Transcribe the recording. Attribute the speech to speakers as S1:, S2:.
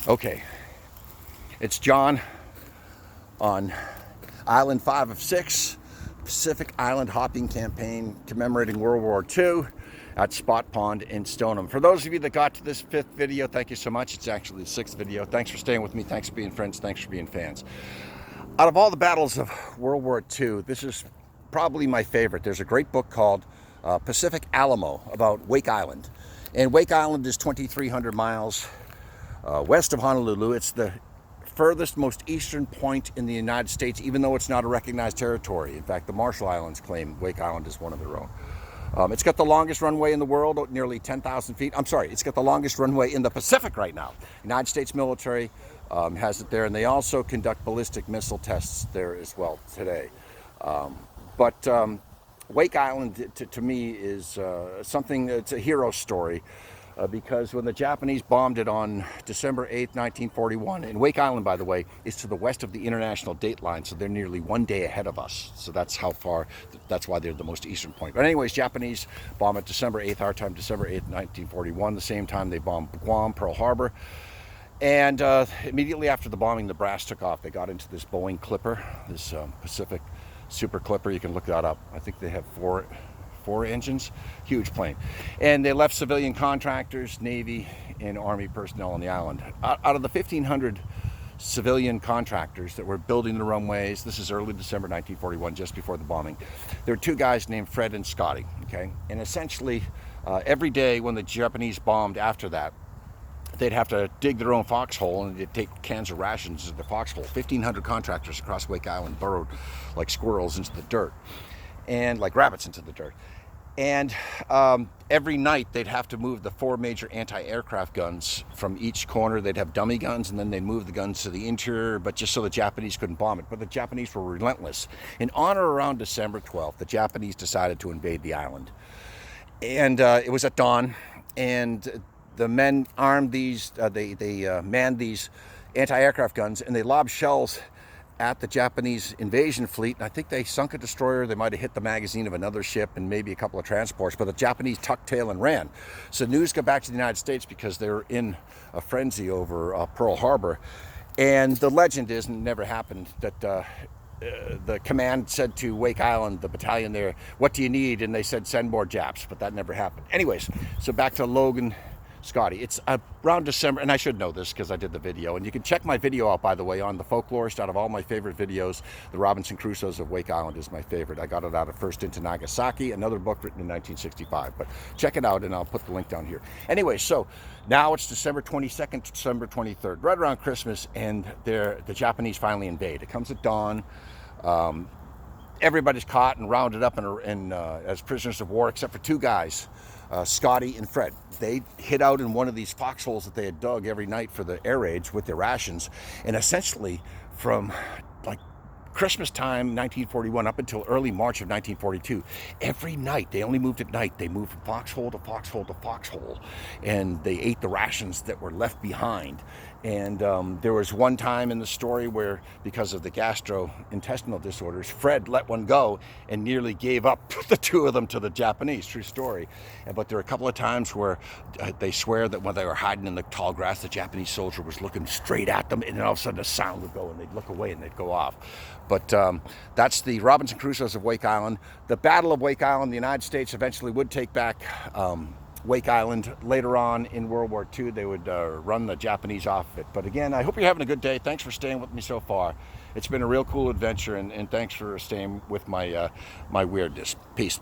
S1: Okay, it's John on Island 5 of 6, Pacific Island Hopping Campaign commemorating World War II at Spot Pond in Stoneham. For those of you that got to this 5th video, thank you so much. It's actually the 6th video. Thanks for staying with me. Thanks for being friends. Thanks for being fans. Out of all the battles of World War II, this is probably my favorite. There's a great book called Pacific Alamo about Wake Island. And Wake Island is 2,300 miles west of Honolulu. It's the furthest, most eastern point in the United States, even though it's not a recognized territory. In fact, the Marshall Islands claim Wake Island is one of their own. It's got the longest runway in the world, nearly 10,000 feet. I'm sorry, it's got the longest runway in the Pacific right now. United States military has it there, and they also conduct ballistic missile tests there as well today. Wake Island, to me, is something, it's a hero story. Because when the Japanese bombed it on December 8th, 1941, and Wake Island, by the way, is to the west of the international date line, so they're nearly 1 day ahead of us. So that's how far, that's why they're the most eastern point. But anyways, Japanese bomb it December 8th, our time, December 8th, 1941, the same time they bombed Guam, Pearl Harbor. And immediately after the bombing, the brass took off. They got into this Boeing Clipper, this Pacific Super Clipper. You can look that up. I think they have four engines, huge plane, and they left civilian contractors, Navy and Army personnel on the island. Out of the 1,500 civilian contractors that were building the runways, this is early December 1941, just before the bombing, there were two guys named Fred and Scotty, okay? And essentially, every day when the Japanese bombed after that, they'd have to dig their own foxhole, and they'd take cans of rations into the foxhole. 1,500 contractors across Wake Island burrowed like squirrels into the dirt, and like rabbits into the dirt. And every night they'd have to move the 4 major anti-aircraft guns from each corner. They'd have dummy guns, and then they'd move the guns to the interior, but just so the Japanese couldn't bomb it. But the Japanese were relentless. And on or around December 12th, the Japanese decided to invade the island. And it was at dawn, and the men armed these, they manned these anti-aircraft guns, and they lobbed shells at the Japanese invasion fleet. And I think they sunk a destroyer. They might have hit the magazine of another ship and maybe a couple of transports, but the Japanese tucked tail and ran. So news got back to the United States because they were in a frenzy over Pearl Harbor. And the legend is, and it never happened, that the command said to Wake Island, the battalion there, "What do you need?" And they said, "Send more Japs," but that never happened. Anyways, so back to Logan Scotty. It's around December, and I should know this because I did the video, and you can check my video out, by the way, on The Folklorist. Out of all my favorite videos, the Robinson Crusoes of Wake Island is my favorite. I got it out of First Into Nagasaki, another book written in 1965, but check it out, and I'll put the link down here. Anyway, so now it's December 22nd, December 23rd, right around Christmas, and the Japanese finally invade. It comes at dawn. Everybody's caught and rounded up as prisoners of war, except for 2 guys, Scotty and Fred. They hid out in one of these foxholes that they had dug every night for the air raids with their rations. And essentially from like Christmas time, 1941, up until early March of 1942, every night, they only moved at night, they moved from foxhole to foxhole to foxhole, and they ate the rations that were left behind. And there was one time in the story where, because of the gastrointestinal disorders, Fred let one go and nearly gave up the 2 of them to the Japanese. True story. But there are a couple of times where they swear that when they were hiding in the tall grass, the Japanese soldier was looking straight at them, and then all of a sudden a sound would go, and they'd look away and they'd go off. But that's the Robinson Crusoes of Wake Island. The Battle of Wake Island, the United States eventually would take back Wake Island. Later on in World War II, they would run the Japanese off it. But again, I hope you're having a good day. Thanks for staying with me so far. It's been a real cool adventure, and thanks for staying with my weirdness. Peace.